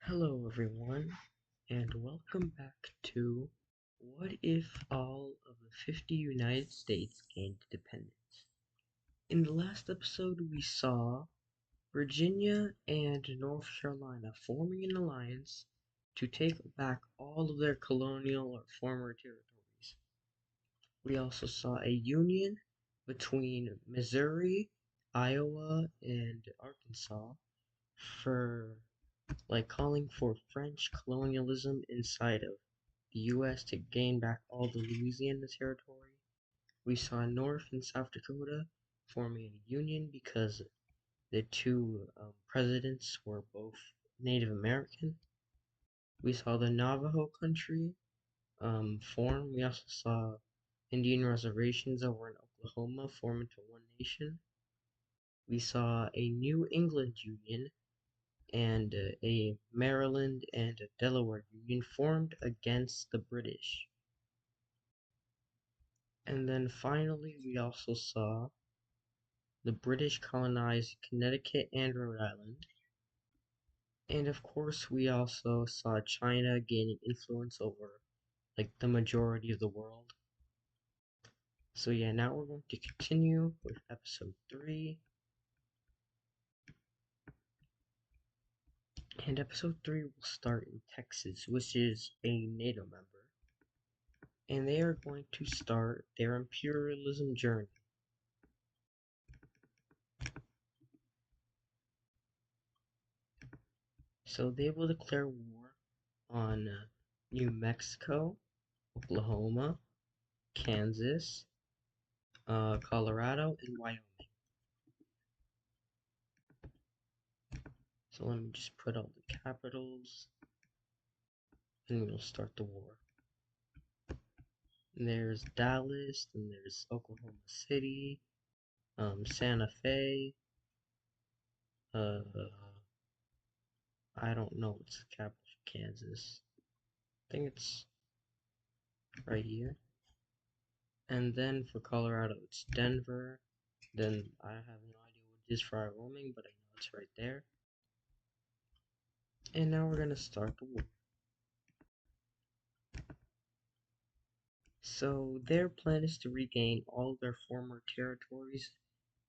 Hello everyone, and welcome back to What If All of the 50 United States Gained Independence? In the last episode we saw Virginia and North Carolina forming an alliance to take back all of their colonial or former territories. We also saw a union between Missouri, Iowa, and Arkansas for calling for French colonialism inside of the U.S. to gain back all the Louisiana territory. We saw North and South Dakota forming a union because the two presidents were both Native American. We saw the Navajo country form. We also saw Indian reservations over in Oklahoma form into one nation. We saw a New England Union and a Maryland and a Delaware Union formed against the British. And then finally, we also saw the British colonize Connecticut and Rhode Island. And of course, we also saw China gaining influence over the majority of the world. So yeah, now we're going to continue with episode 3. And episode 3 will start in Texas, which is a NATO member. And they are going to start their imperialism journey. So they will declare war on New Mexico, Oklahoma, Kansas, Colorado, and Wyoming. So let me just put all the capitals, and we'll start the war. And there's Dallas, and there's Oklahoma City, Santa Fe, I don't know what's the capital of Kansas. I think it's right here. And then for Colorado, it's Denver. Then I have no idea what it is for Wyoming, but I know it's right there. And now we're going to start the war. So their plan is to regain all their former territories,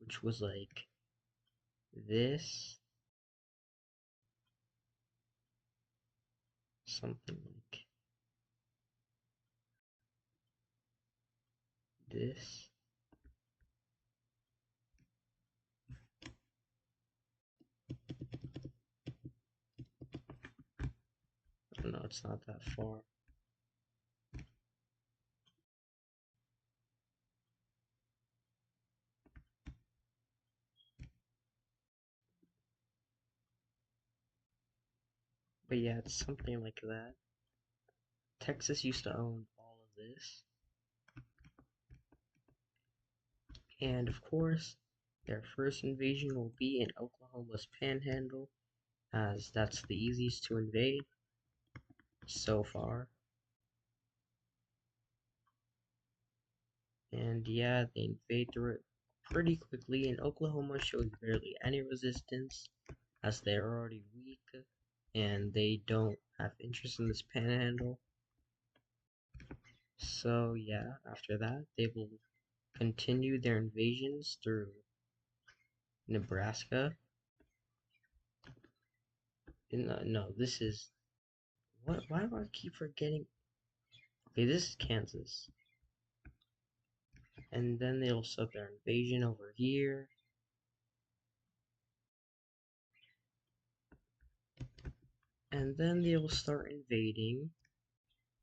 which was like this, something like this. I don't know, it's not that far. But yeah, it's something like that. Texas used to own all of this. And of course, their first invasion will be in Oklahoma's Panhandle, as that's the easiest to invade so far. And yeah, they invade through it pretty quickly, and Oklahoma shows barely any resistance, as they're already weak, and they don't have interest in this panhandle. So yeah, after that, they will continue their invasions through Nebraska. No, this is... What? Why do I keep forgetting? Okay, this is Kansas. And then they'll start their invasion over here. And then they will start invading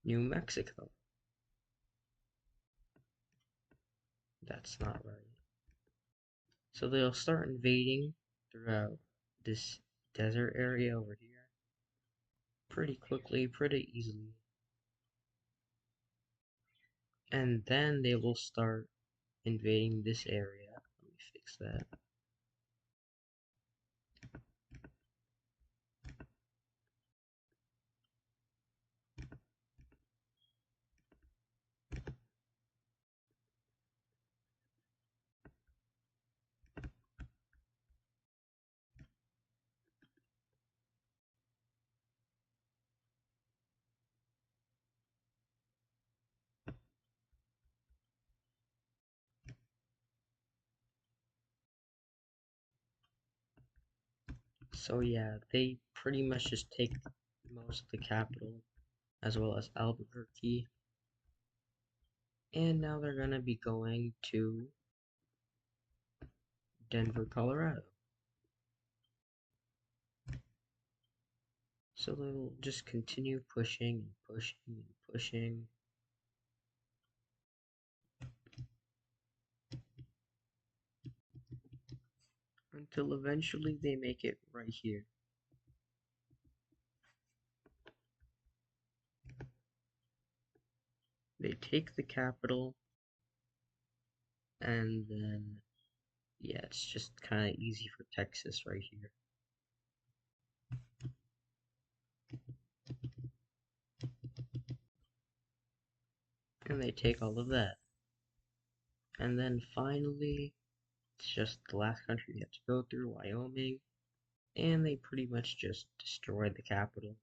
New Mexico. That's not right. So they'll start invading throughout this desert area over here pretty quickly, pretty easily. And then they will start invading this area. Let me fix that. So yeah, they pretty much just take most of the capital, as well as Albuquerque. And now they're gonna be going to Denver, Colorado. So they'll just continue pushing and pushing and pushing. Until eventually they make it right here. They take the capital, and then, yeah, it's just kind of easy for Texas right here. And they take all of that. And then finally, it's just the last country they have to go through, Wyoming. And they pretty much just destroy the capital.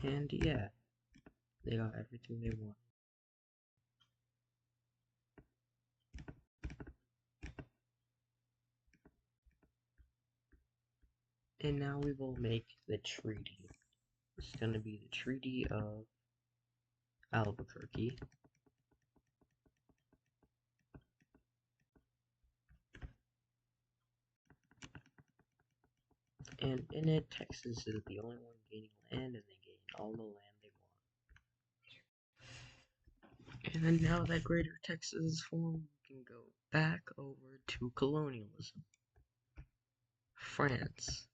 And yeah, they got everything they want. And now we will make the treaty. It's gonna be the Treaty of Albuquerque. And in it, Texas is the only one gaining land, and they gain all the land they want. And then now that Greater Texas is formed, we can go back over to colonialism. France.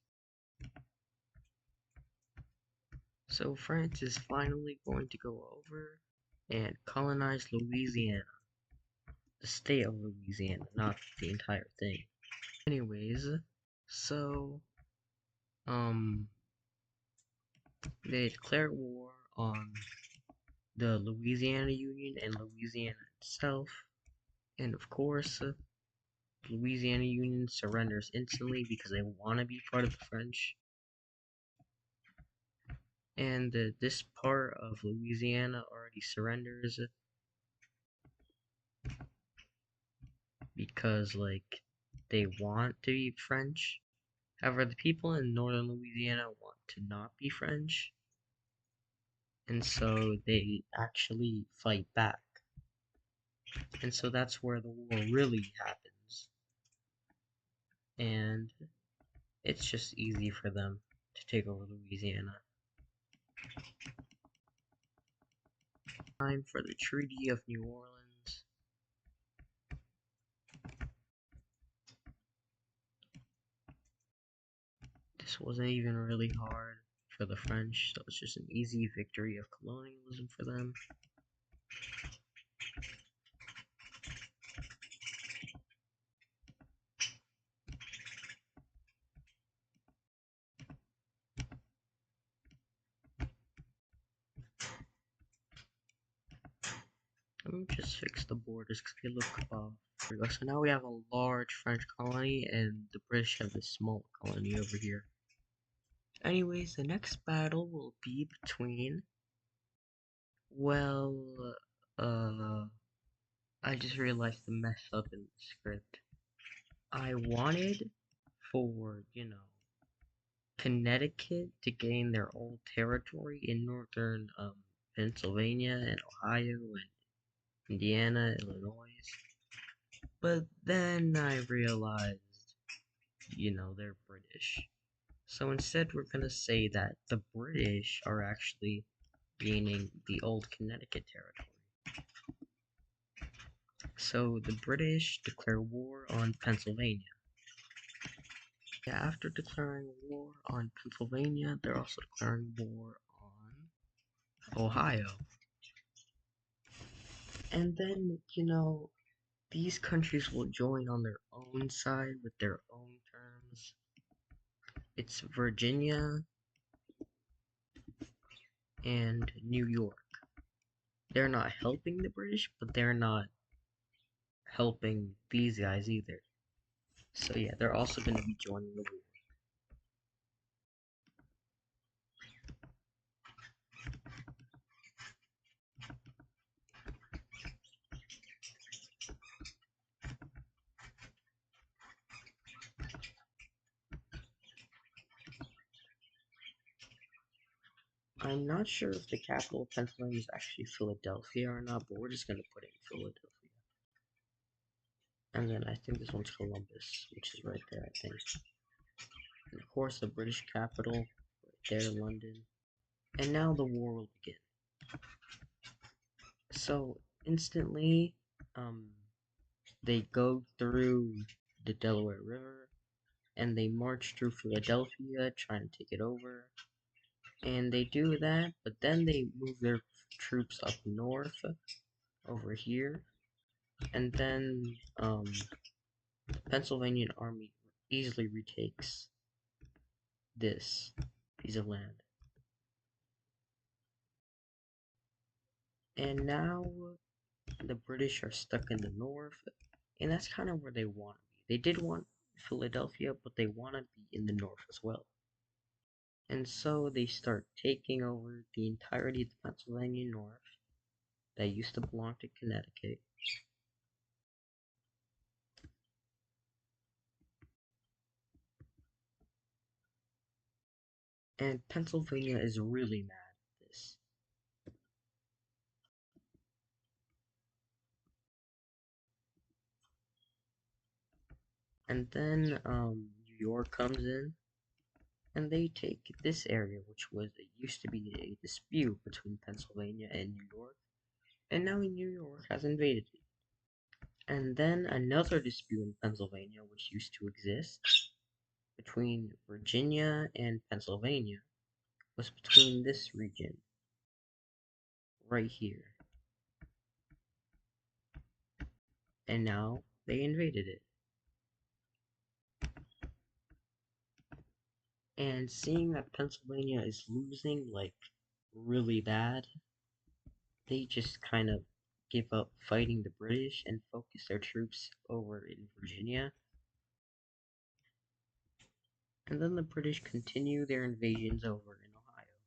So France is finally going to go over and colonize Louisiana. The state of Louisiana, not the entire thing. Anyways, so, they declare war on the Louisiana Union and Louisiana itself. And of course, Louisiana Union surrenders instantly because they want to be part of the French. And this part of Louisiana already surrenders because, like, they want to be French. However, the people in northern Louisiana want to not be French. And so they actually fight back. And so that's where the war really happens. And it's just easy for them to take over Louisiana. Time for the Treaty of New Orleans. This wasn't even really hard for the French, so it's just an easy victory of colonialism for them. Let me just fix the borders because they look off. There we go. So now we have a large French colony, and the British have this small colony over here. Anyways, the next battle will be between, well, I just realized the mess up in the script. I wanted for, Connecticut to gain their old territory in northern Pennsylvania and Ohio and Indiana, Illinois. But then I realized, they're British. So instead we're gonna say that the British are actually gaining the old Connecticut territory. So the British declare war on Pennsylvania. After declaring war on Pennsylvania, they're also declaring war on Ohio. And then, these countries will join on their own side with their own terms. It's Virginia and New York. They're not helping the British, but they're not helping these guys either. So yeah, they're also going to be joining the war. I'm not sure if the capital of Pennsylvania is actually Philadelphia or not, but we're just gonna put it in Philadelphia. And then I think this one's Columbus, which is right there, I think. And of course, the British capital, right there, London. And now the war will begin. So, instantly, they go through the Delaware River, and they march through Philadelphia, trying to take it over. And they do that, but then they move their troops up north, over here, and then, the Pennsylvania army easily retakes this piece of land. And now the British are stuck in the north, and that's kind of where they want to be. They did want Philadelphia, but they want to be in the north as well. And so they start taking over the entirety of the Pennsylvania North that used to belong to Connecticut. And Pennsylvania is really mad at this. And then New York comes in, and they take this area, which was it used to be a dispute between Pennsylvania and New York, and now New York has invaded it. And then another dispute in Pennsylvania, which used to exist between Virginia and Pennsylvania, was between this region right here. And now they invaded it. And seeing that Pennsylvania is losing, like, really bad, they just kind of give up fighting the British and focus their troops over in Virginia. And then the British continue their invasions over in Ohio.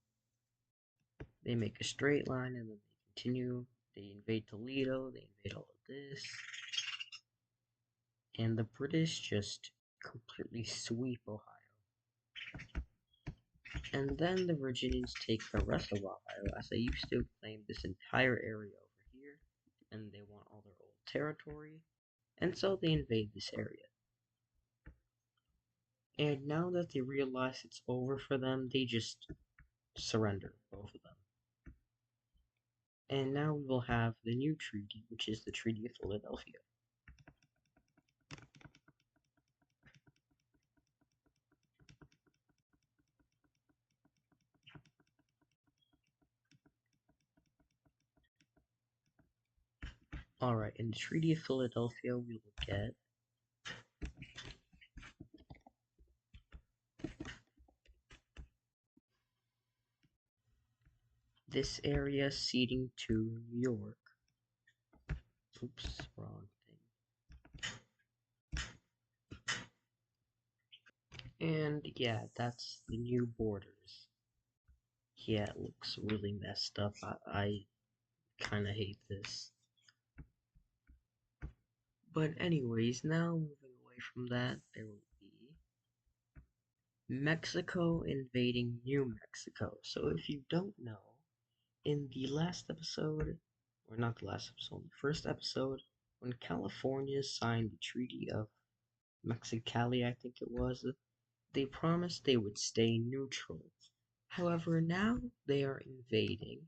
They make a straight line and then they continue. They invade Toledo, they invade all of this. And the British just completely sweep Ohio. And then the Virginians take the rest of Ohio, as they used to claim this entire area over here, and they want all their old territory, and so they invade this area. And now that they realize it's over for them, they just surrender, both of them. And now we will have the new treaty, which is the Treaty of Philadelphia. Alright, in the Treaty of Philadelphia, we will get this area ceding to New York. Oops, wrong thing. And yeah, that's the new borders. Yeah, it looks really messed up. I kind of hate this. But anyways, now moving away from that, there will be Mexico invading New Mexico. So if you don't know, in the last episode, or not the last episode, the first episode, when California signed the Treaty of Mexicali, I think it was, they promised they would stay neutral. However, now they are invading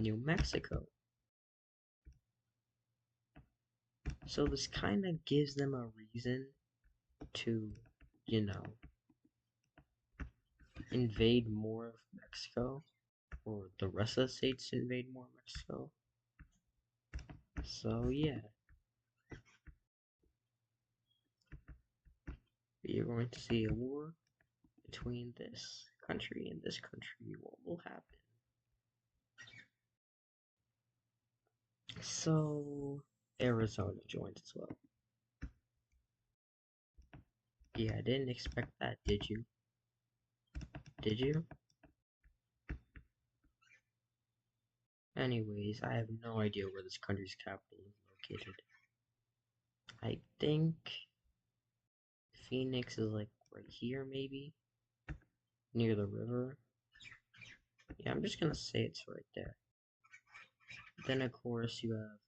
New Mexico. So this kind of gives them a reason to, invade more of Mexico, or the rest of the states to invade more of Mexico. So yeah, you're going to see a war between this country and this country. What will happen? So Arizona joins as well. Yeah, I didn't expect that, did you? Did you? Anyways, I have no idea where this country's capital is located. I think Phoenix is like right here, maybe? Near the river. Yeah, I'm just gonna say it's right there. Then of course you have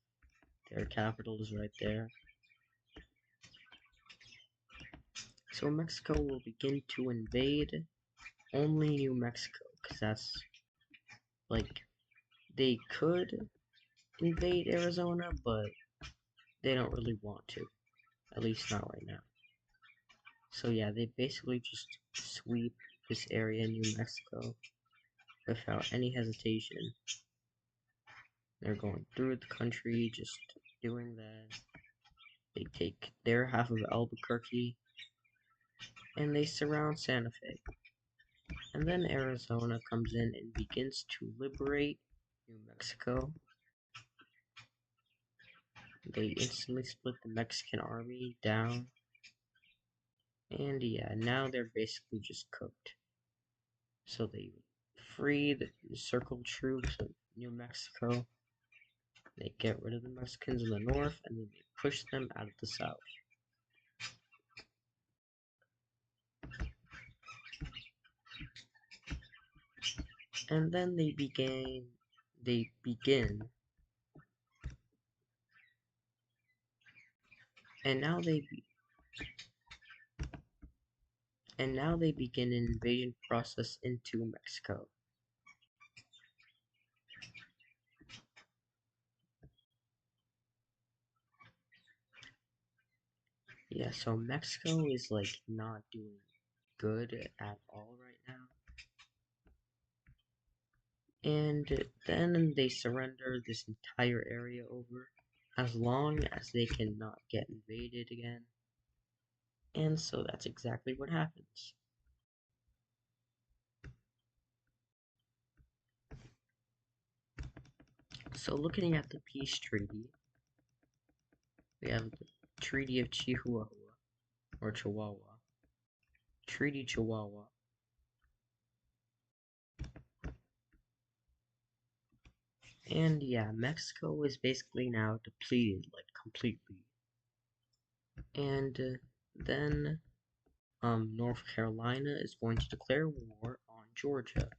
their capital is right there. So Mexico will begin to invade only New Mexico, because that's, like, they could invade Arizona, but they don't really want to. At least not right now. So yeah, they basically just sweep this area in New Mexico without any hesitation. They're going through the country, just doing that. They take their half of Albuquerque, and they surround Santa Fe. And then Arizona comes in and begins to liberate New Mexico. They instantly split the Mexican army down. And yeah, now they're basically just cooked. So they free the circle troops of New Mexico. They get rid of the Mexicans in the north, and then they push them out of the south. And then they begin, and now they begin an invasion process into Mexico. Yeah, so Mexico is like not doing good at all right now. And then they surrender this entire area over as long as they cannot get invaded again. And so that's exactly what happens. So looking at the peace treaty, we have the Treaty of Chihuahua, or Chihuahua, Treaty Chihuahua. And yeah, Mexico is basically now depleted, like, completely. And then North Carolina is going to declare war on Georgia,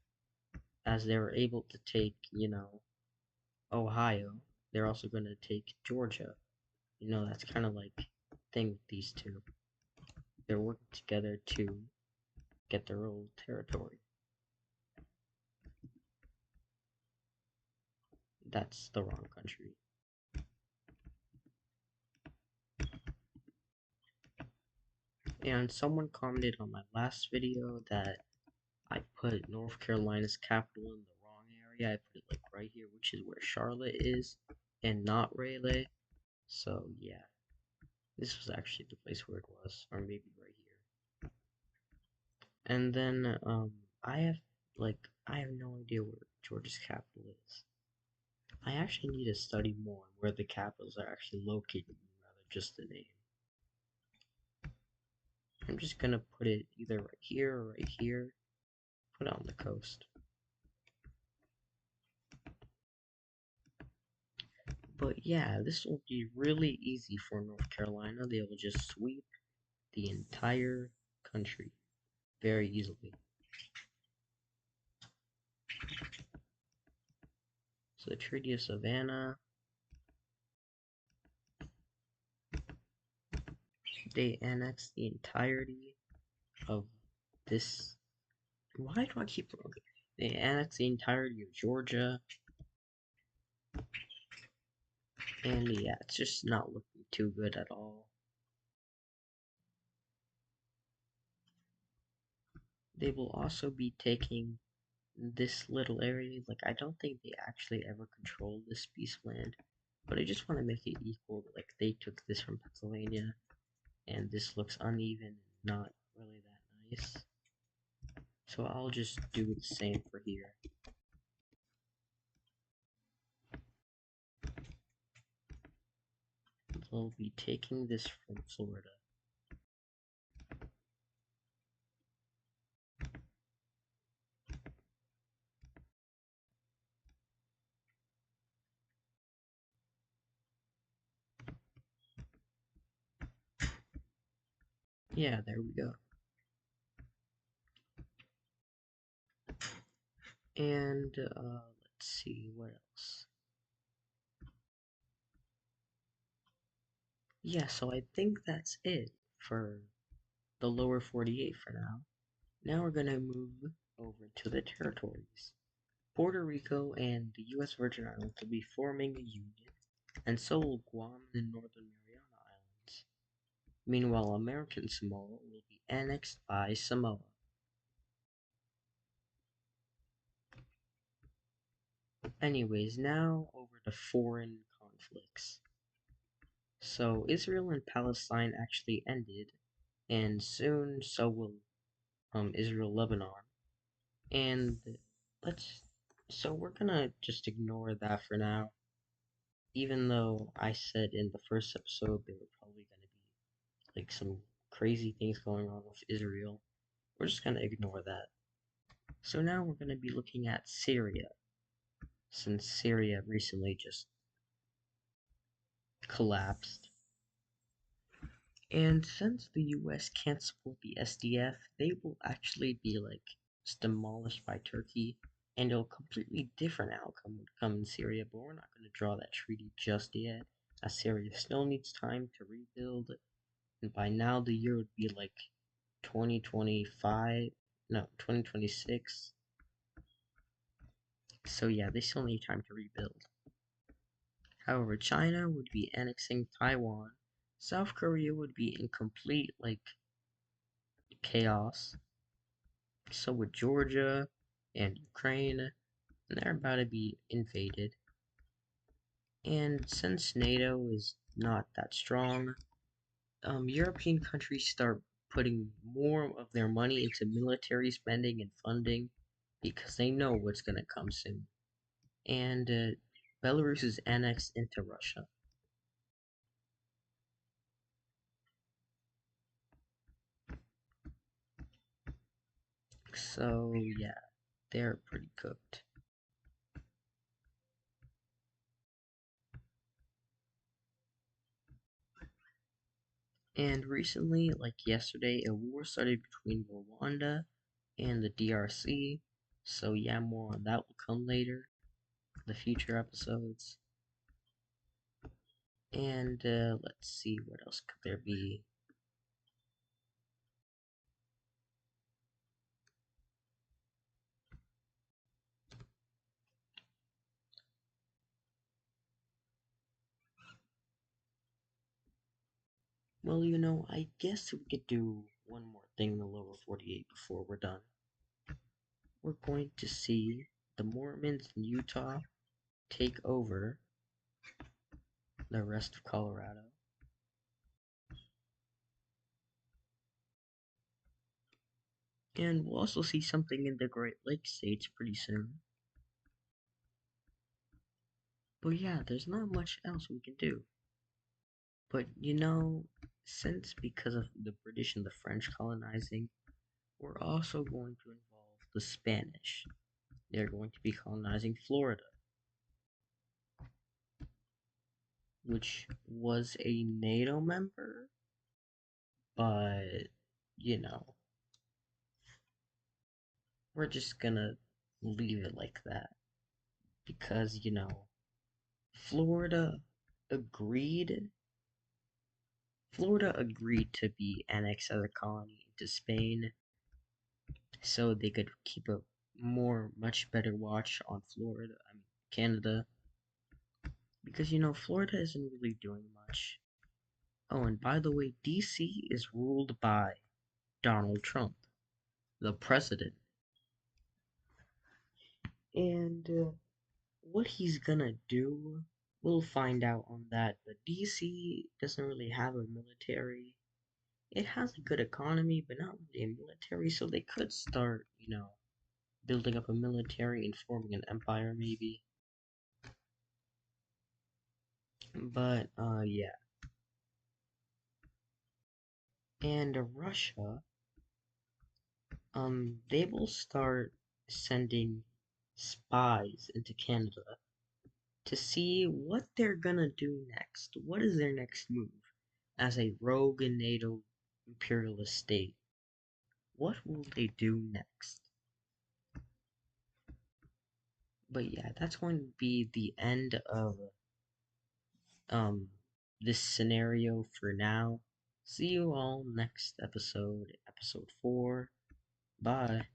as they were able to take, Ohio. They're also going to take Georgia. That's kind of like thing with these two. They're working together to get their old territory. That's the wrong country. And someone commented on my last video that I put North Carolina's capital in the wrong area. I put it like right here, which is where Charlotte is, and not Raleigh. So yeah, this was actually the place where it was, or maybe right here. And then I have no idea where Georgia's capital is. I actually need to study more on where the capitals are actually located, rather just the name. I'm just gonna put it either right here or right here. Put it on the coast. But yeah, this will be really easy for North Carolina. They will just sweep the entire country very easily. So the Treaty of Savannah, they annexed the entirety of this. Why do I keep wrong? They annexed the entirety of Georgia. And yeah, it's just not looking too good at all. They will also be taking this little area. Like, I don't think they actually ever controlled this piece of land, but I just want to make it equal. Like, they took this from Pennsylvania, and this looks uneven and not really that nice. So I'll just do the same for here. They'll be taking this from Florida. Yeah, there we go. And let's see what else. Yeah, so I think that's it for the lower 48 for now. Now we're gonna move over to the territories. Puerto Rico and the U.S. Virgin Islands will be forming a union, and so will Guam and the Northern Mariana Islands. Meanwhile, American Samoa will be annexed by Samoa. Anyways, now over to foreign conflicts. So, Israel and Palestine actually ended, and soon so will Israel Lebanon. And let's so we're gonna just ignore that for now. Even though I said in the first episode there were probably gonna be like some crazy things going on with Israel, we're just gonna ignore that. So now we're gonna be looking at Syria, since Syria recently just collapsed. And since the US can't support the SDF, they will actually be like just demolished by Turkey, and a completely different outcome would come in Syria, but we're not going to draw that treaty just yet, as Syria still needs time to rebuild, and by now the year would be like 2025, no, 2026. So yeah, they still need time to rebuild. However, China would be annexing Taiwan, South Korea would be in complete like chaos. So would Georgia and Ukraine, and they're about to be invaded. And since NATO is not that strong, European countries start putting more of their money into military spending and funding because they know what's going to come soon. And Belarus is annexed into Russia. So yeah, they're pretty cooked. And recently, like yesterday, a war started between Rwanda and the DRC. So yeah, more on that will come later, the future episodes. And let's see, what else could there be? Well, I guess we could do one more thing in the lower 48 before we're done. We're going to see the Mormons in Utah take over the rest of Colorado. And we'll also see something in the Great Lakes states pretty soon. But yeah, there's not much else we can do. But since because of the British and the French colonizing, we're also going to involve the Spanish. They're going to be colonizing Florida, which was a NATO member, but you know, we're just gonna leave it like that because Florida agreed. Florida agreed to be annexed as a colony into Spain, so they could keep a much better watch on Florida. I mean, Canada, because Florida isn't really doing much. Oh, and by the way, DC is ruled by Donald Trump, the president. And what he's gonna do, we'll find out on that. But DC doesn't really have a military. It has a good economy, but not really a military, so they could start, building up a military and forming an empire, maybe. But, yeah. And Russia, they will start sending spies into Canada to see what they're gonna do next. What is their next move as a rogue and NATO imperialist state? What will they do next? But yeah, that's going to be the end of um this scenario for now. See you all next episode, episode 4. Bye.